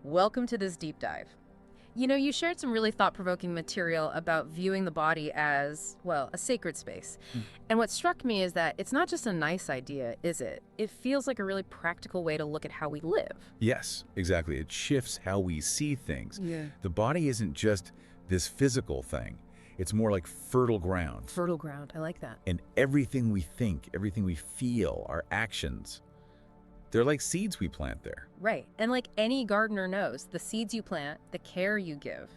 Welcome to this deep dive. You know, you shared some really thought-provoking material about viewing the body as, well, a sacred space. Mm. And what struck me is that it's not just a nice idea, is it? It feels like a really practical way to look at how we live. Yes, exactly. It shifts how we see things. Yeah. The body isn't just this physical thing. It's more like fertile ground. Fertile ground, I like that. And everything we think, everything we feel, our actions, they're like seeds we plant there. Right. And like any gardener knows, the seeds you plant, the care you give,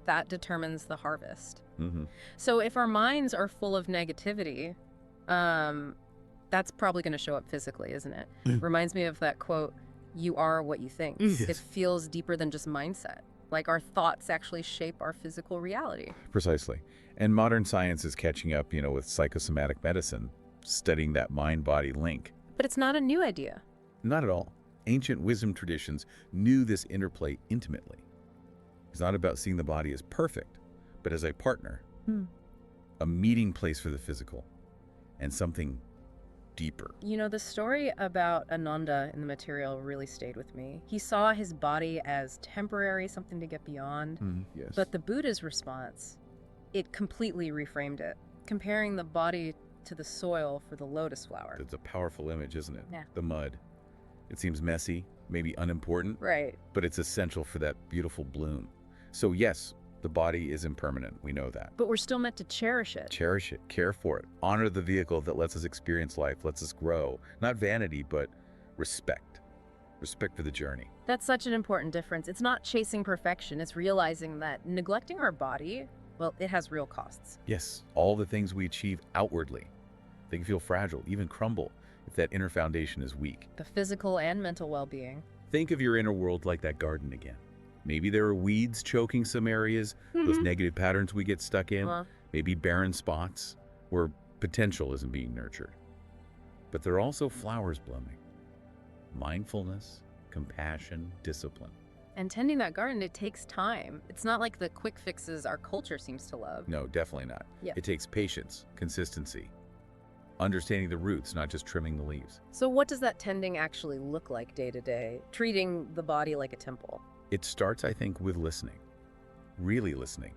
that determines the harvest. Mm-hmm. So if our minds are full of negativity, that's probably going to show up physically, isn't it? Reminds me of that quote, "You are what you think." Yes. It feels deeper than just mindset. Like our thoughts actually shape our physical reality. Precisely. And modern science is catching up, with psychosomatic medicine, studying that mind-body link. But it's not a new idea. Not at all. Ancient wisdom traditions knew this interplay intimately. It's not about seeing the body as perfect, but as a partner, a meeting place for the physical, and something deeper. You know, the story about Ananda in the material really stayed with me. He saw his body as temporary, something to get beyond. Yes. But the Buddha's response, it completely reframed it, comparing the body to the soil for the lotus flower. It's a powerful image, isn't it? Yeah. The mud. It seems messy, maybe unimportant, Right. but it's essential for that beautiful bloom. So yes, the body is impermanent. We know that. But we're still meant to cherish it. Cherish it, care for it, honor the vehicle that lets us experience life, lets us grow. Not vanity, but respect. Respect for the journey. That's such an important difference. It's not chasing perfection. It's realizing that neglecting our body, well, it has real costs. Yes, all the things we achieve outwardly, they can feel fragile, even crumble, if that inner foundation is weak. The physical and mental well-being. Think of your inner world like that garden again. Maybe there are weeds choking some areas, those negative patterns we get stuck in, maybe barren spots where potential isn't being nurtured. But there are also flowers blooming. Mindfulness, compassion, discipline. And tending that garden, it takes time. It's not like the quick fixes our culture seems to love. No, definitely not. Yeah. It takes patience, consistency, understanding the roots, not just trimming the leaves. So what does that tending actually look like day to day, treating the body like a temple? It starts, I think, with listening. Really listening.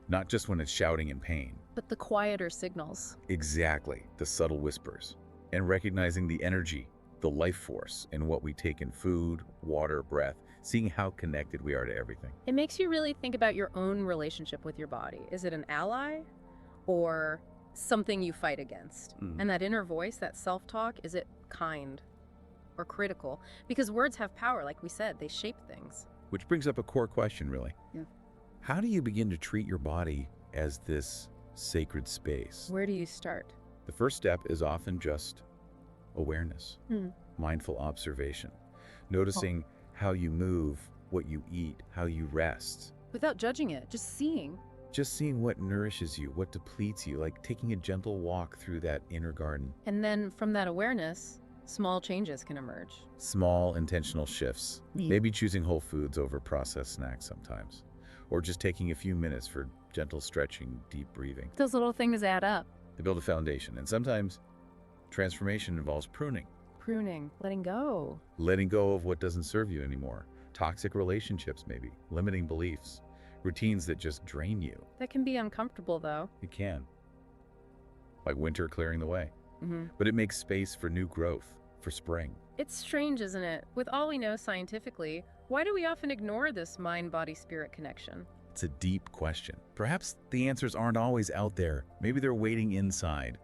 Not just when it's shouting in pain. But the quieter signals. Exactly, the subtle whispers. And recognizing the energy, the life force in what we take in food, water, breath, seeing how connected we are to everything. It makes you really think about your own relationship with your body. Is it an ally or something you fight against? And that inner voice, that self-talk, is it kind or critical? Because words have power, like we said, they shape things. Which brings up a core question, really. Yeah. How do you begin to treat your body as this sacred space? Where do you start? The first step is often just awareness, mindful observation, noticing how you move, what you eat, how you rest. Without judging it, just seeing. Just seeing what nourishes you, what depletes you, like taking a gentle walk through that inner garden. And then from that awareness, small changes can emerge. Small, intentional shifts. Maybe choosing whole foods over processed snacks sometimes. Or just taking a few minutes for gentle stretching, deep breathing. Those little things add up. They build a foundation. And sometimes transformation involves pruning. Pruning, letting go. Letting go of what doesn't serve you anymore. Toxic relationships, maybe. Limiting beliefs. Routines that just drain you. That can be uncomfortable, though. It can. Like winter clearing the way. But it makes space for new growth, for spring. It's strange, isn't it? With all we know scientifically, why do we often ignore this mind-body-spirit connection? It's a deep question. Perhaps the answers aren't always out there. Maybe they're waiting inside,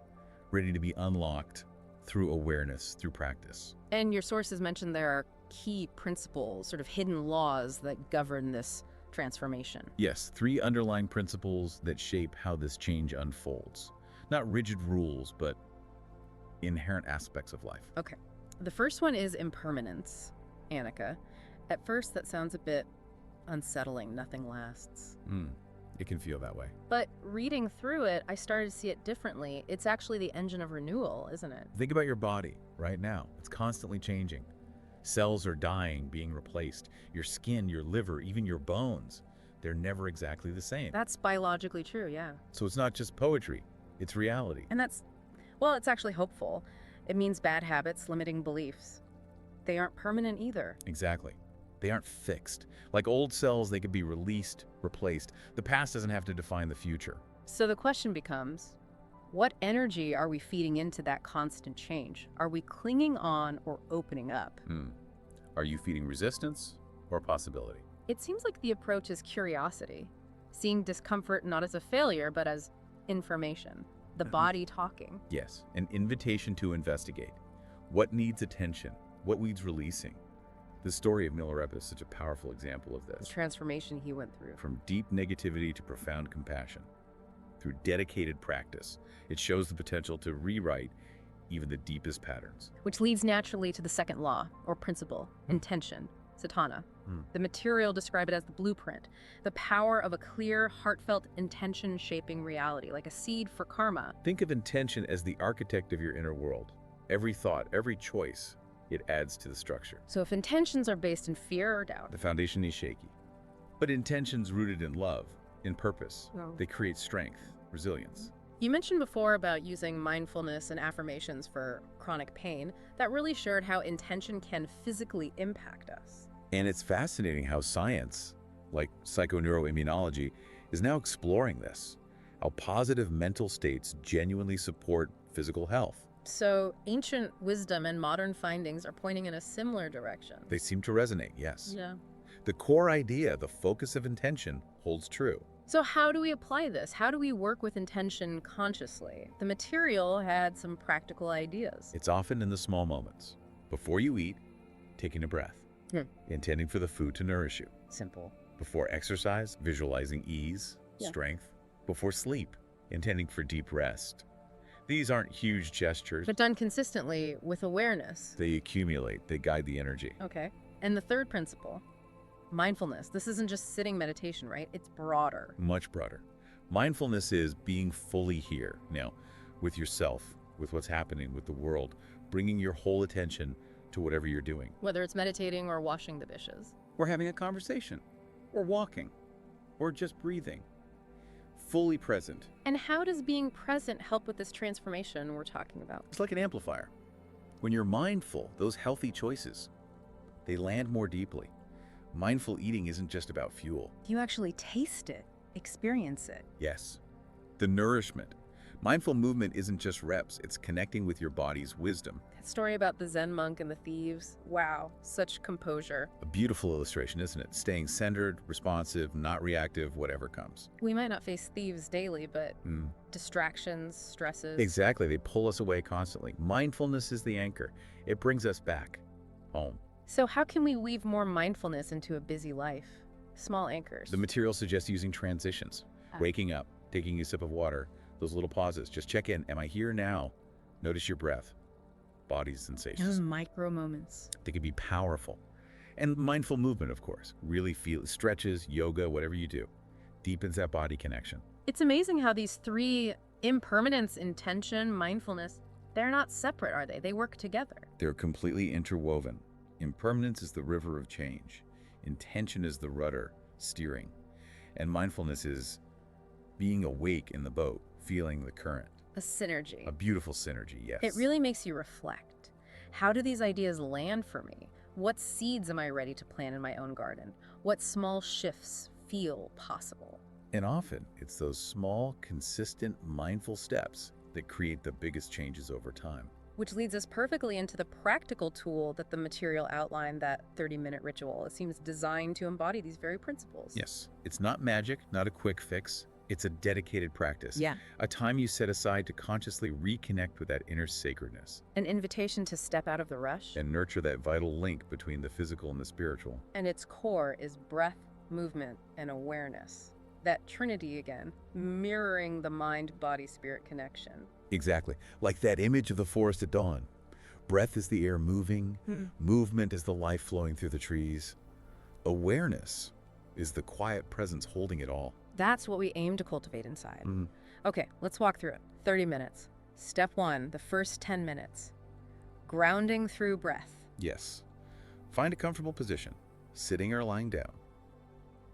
ready to be unlocked through awareness, through practice. And your sources mentioned there are key principles, sort of hidden laws that govern this transformation. Yes, 3 underlying principles that shape how this change unfolds. Not rigid rules, but inherent aspects of life. Okay. The first one is impermanence, Annika. At first, that sounds a bit unsettling. Nothing lasts. It can feel that way. But reading through it, I started to see it differently. It's actually the engine of renewal, isn't it? Think about your body right now. It's constantly changing. Cells are dying, being replaced. Your skin, your liver, even your bones, they're never exactly the same. That's biologically true, yeah. So it's not just poetry, it's reality. And that's, well, it's actually hopeful. It means bad habits, limiting beliefs. They aren't permanent either. Exactly. They aren't fixed. Like old cells, they could be released, replaced. The past doesn't have to define the future. So the question becomes, what energy are we feeding into that constant change? Are we clinging on or opening up? Are you feeding resistance or possibility? It seems like the approach is curiosity, seeing discomfort not as a failure, but as information, the body talking. Yes, an invitation to investigate. What needs attention? What needs releasing? The story of Milarepa is such a powerful example of The this. transformation he went through. From deep negativity to profound compassion. Through dedicated practice, it shows the potential to rewrite even the deepest patterns. Which leads naturally to the second law, or principle, intention, satana. The material describe it as the blueprint, the power of a clear, heartfelt intention shaping reality, like a seed for karma. Think of intention as the architect of your inner world. Every thought, every choice, it adds to the structure. So if intentions are based in fear or doubt, The foundation is shaky. But intentions rooted in love, in purpose, Oh. they create strength, resilience. You mentioned before about using mindfulness and affirmations for chronic pain. That really showed how intention can physically impact us. And it's fascinating how science, like psychoneuroimmunology, is now exploring this. How positive mental states genuinely support physical health. So ancient wisdom and modern findings are pointing in a similar direction. They seem to resonate, yes. Yeah. The core idea, the focus of intention, holds true. So how do we apply this? How do we work with intention consciously? The material had some practical ideas. It's often in the small moments. Before you eat, taking a breath, intending for the food to nourish you. Simple. Before exercise, visualizing ease, Yeah. strength. Before sleep, intending for deep rest. These aren't huge gestures. But done consistently with awareness. They accumulate, they guide the energy. Okay. And the third principle, mindfulness. This isn't just sitting meditation, right? It's broader. Much broader. Mindfulness is being fully here now, with yourself, with what's happening with the world, bringing your whole attention to whatever you're doing. Whether it's meditating or washing the dishes. Or having a conversation, or walking, or just breathing. Fully present. And how does being present help with this transformation we're talking about? It's like an amplifier. When you're mindful, those healthy choices, they land more deeply. Mindful eating isn't just about fuel. You actually taste it, experience it. Yes. The nourishment. Mindful movement isn't just reps, it's connecting with your body's wisdom. That story about the Zen monk and the thieves. Wow, such composure. A beautiful illustration, isn't it? Staying centered, responsive, not reactive, whatever comes. We might not face thieves daily, but distractions, stresses. Exactly, they pull us away constantly. Mindfulness is the anchor. It brings us back home. So how can we weave more mindfulness into a busy life? Small anchors. The material suggests using transitions. Waking up, taking a sip of water, those little pauses. Just check in. Am I here now? Notice your breath, body sensations. Those micro moments. They can be powerful. And mindful movement, of course. Really feel stretches, yoga, whatever you do. Deepens that body connection. It's amazing how these three, impermanence, intention, mindfulness, they're not separate, are they? They work together. They're completely interwoven. Impermanence is the river of change. Intention is the rudder, steering. And mindfulness is being awake in the boat, feeling the current. A synergy. A beautiful synergy, yes. It really makes you reflect. How do these ideas land for me? What seeds am I ready to plant in my own garden? What small shifts feel possible? And often, it's those small, consistent, mindful steps that create the biggest changes over time. Which leads us perfectly into the practical tool that the material outlined, that 30-minute ritual. It seems designed to embody these very principles. Yes, it's not magic, not a quick fix. It's a dedicated practice. Yeah. A time you set aside to consciously reconnect with that inner sacredness. An invitation to step out of the rush. And nurture that vital link between the physical and the spiritual. And its core is breath, movement, and awareness. That trinity again, mirroring the mind-body-spirit connection. Exactly. Like that image of the forest at dawn. Breath is the air moving. Movement is the life flowing through the trees. Awareness is the quiet presence holding it all. That's what we aim to cultivate inside. Okay, let's walk through it. 30 minutes. Step 1, the first 10 minutes. Grounding through breath. Yes. Find a comfortable position, sitting or lying down.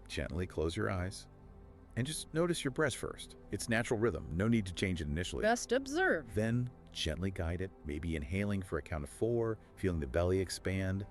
Gently close your eyes and just notice your breath first. Its natural rhythm. No need to change it initially. Just observe. Then gently guide it, maybe inhaling for a count of 4, feeling the belly expand.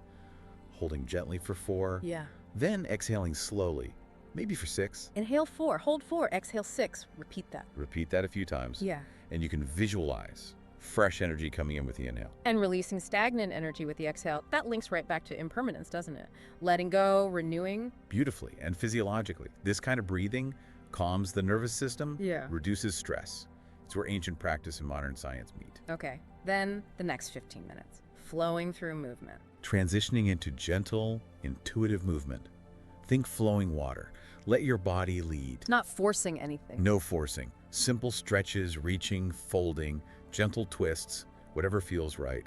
holding gently for 4, Yeah. then exhaling slowly, maybe for 6. Inhale 4, hold 4, exhale 6. Repeat that. Repeat that a few times. Yeah. And you can visualize fresh energy coming in with the inhale. And releasing stagnant energy with the exhale. That links right back to impermanence, doesn't it? Letting go, renewing. Beautifully and physiologically. This kind of breathing calms the nervous system, Yeah. reduces stress. It's where ancient practice and modern science meet. Okay. Then the next 15 minutes. Flowing through movement. Transitioning into gentle, intuitive movement. Think flowing water. Let your body lead. Not forcing anything. No forcing. Simple stretches, reaching, folding, gentle twists, whatever feels right.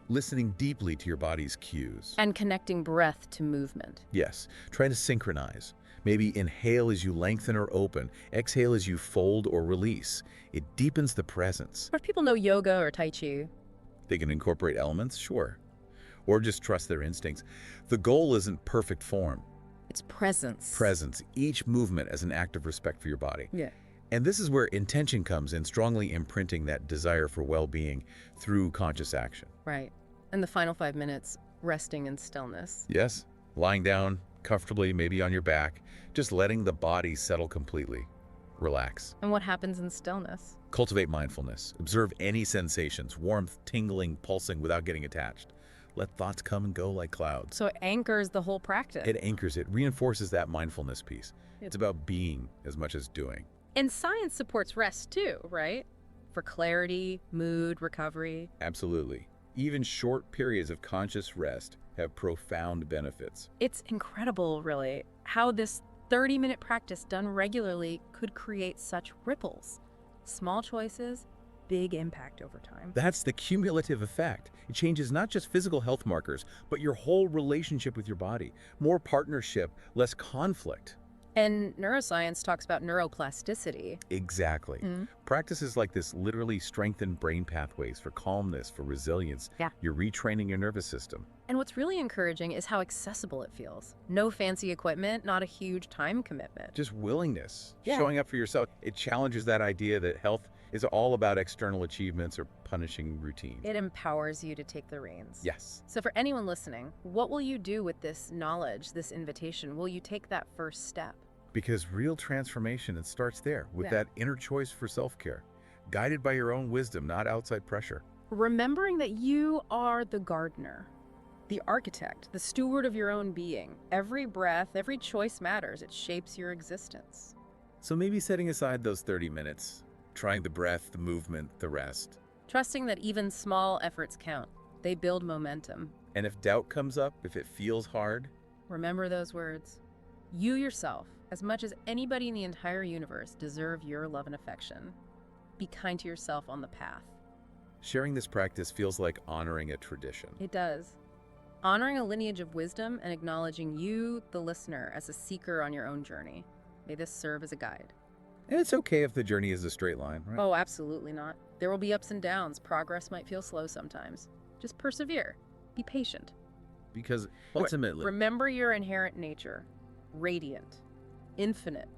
Listening deeply to your body's cues. And connecting breath to movement. Yes, try to synchronize. Maybe inhale as you lengthen or open, exhale as you fold or release. It deepens the presence. Or if people know yoga or tai chi. They can incorporate elements, sure. Or just trust their instincts. The goal isn't perfect form. It's presence. Presence, each movement as an act of respect for your body. Yeah. And this is where intention comes in, strongly imprinting that desire for well-being through conscious action. Right. And the final 5 minutes, resting in stillness. Yes, lying down comfortably, maybe on your back, just letting the body settle completely. Relax. And what happens in stillness? Cultivate mindfulness. Observe any sensations, warmth, tingling, pulsing without getting attached. Let thoughts come and go like clouds. So it anchors the whole practice. It anchors it, reinforces that mindfulness piece. It's about being as much as doing. And science supports rest too, right? For clarity, mood, recovery. Absolutely. Even short periods of conscious rest have profound benefits. It's incredible, really, how this 30-minute practice done regularly could create such ripples. Small choices, big impact over time. That's the cumulative effect. It changes not just physical health markers, but your whole relationship with your body. More partnership, less conflict. And neuroscience talks about neuroplasticity. Exactly. Practices like this literally strengthen brain pathways for calmness, for resilience. Yeah. You're retraining your nervous system. And what's really encouraging is how accessible it feels. No fancy equipment, not a huge time commitment. Just willingness, Yeah. showing up for yourself. It challenges that idea that health is all about external achievements or punishing routine. It empowers you to take the reins. Yes. So for anyone listening, what will you do with this knowledge, this invitation? Will you take that first step? Because real transformation, it starts there with Yeah. that inner choice for self-care, guided by your own wisdom, not outside pressure. Remembering that you are the gardener, the architect, the steward of your own being. Every breath, every choice matters. It shapes your existence. So maybe setting aside those 30 minutes, trying the breath, the movement, the rest. Trusting that even small efforts count. They build momentum. And if doubt comes up, if it feels hard, Remember those words. You yourself, as much as anybody in the entire universe, deserve your love and affection. Be kind to yourself on the path. sharing this practice feels like honoring a tradition. It does. Honoring a lineage of wisdom and acknowledging you, the listener, as a seeker on your own journey. May this serve as a guide. And it's okay if the journey is a straight line, right? Oh, absolutely not. There will be ups and downs. Progress might feel slow sometimes. Just persevere. Be patient. Because ultimately, Remember your inherent nature. Radiant. Infinite.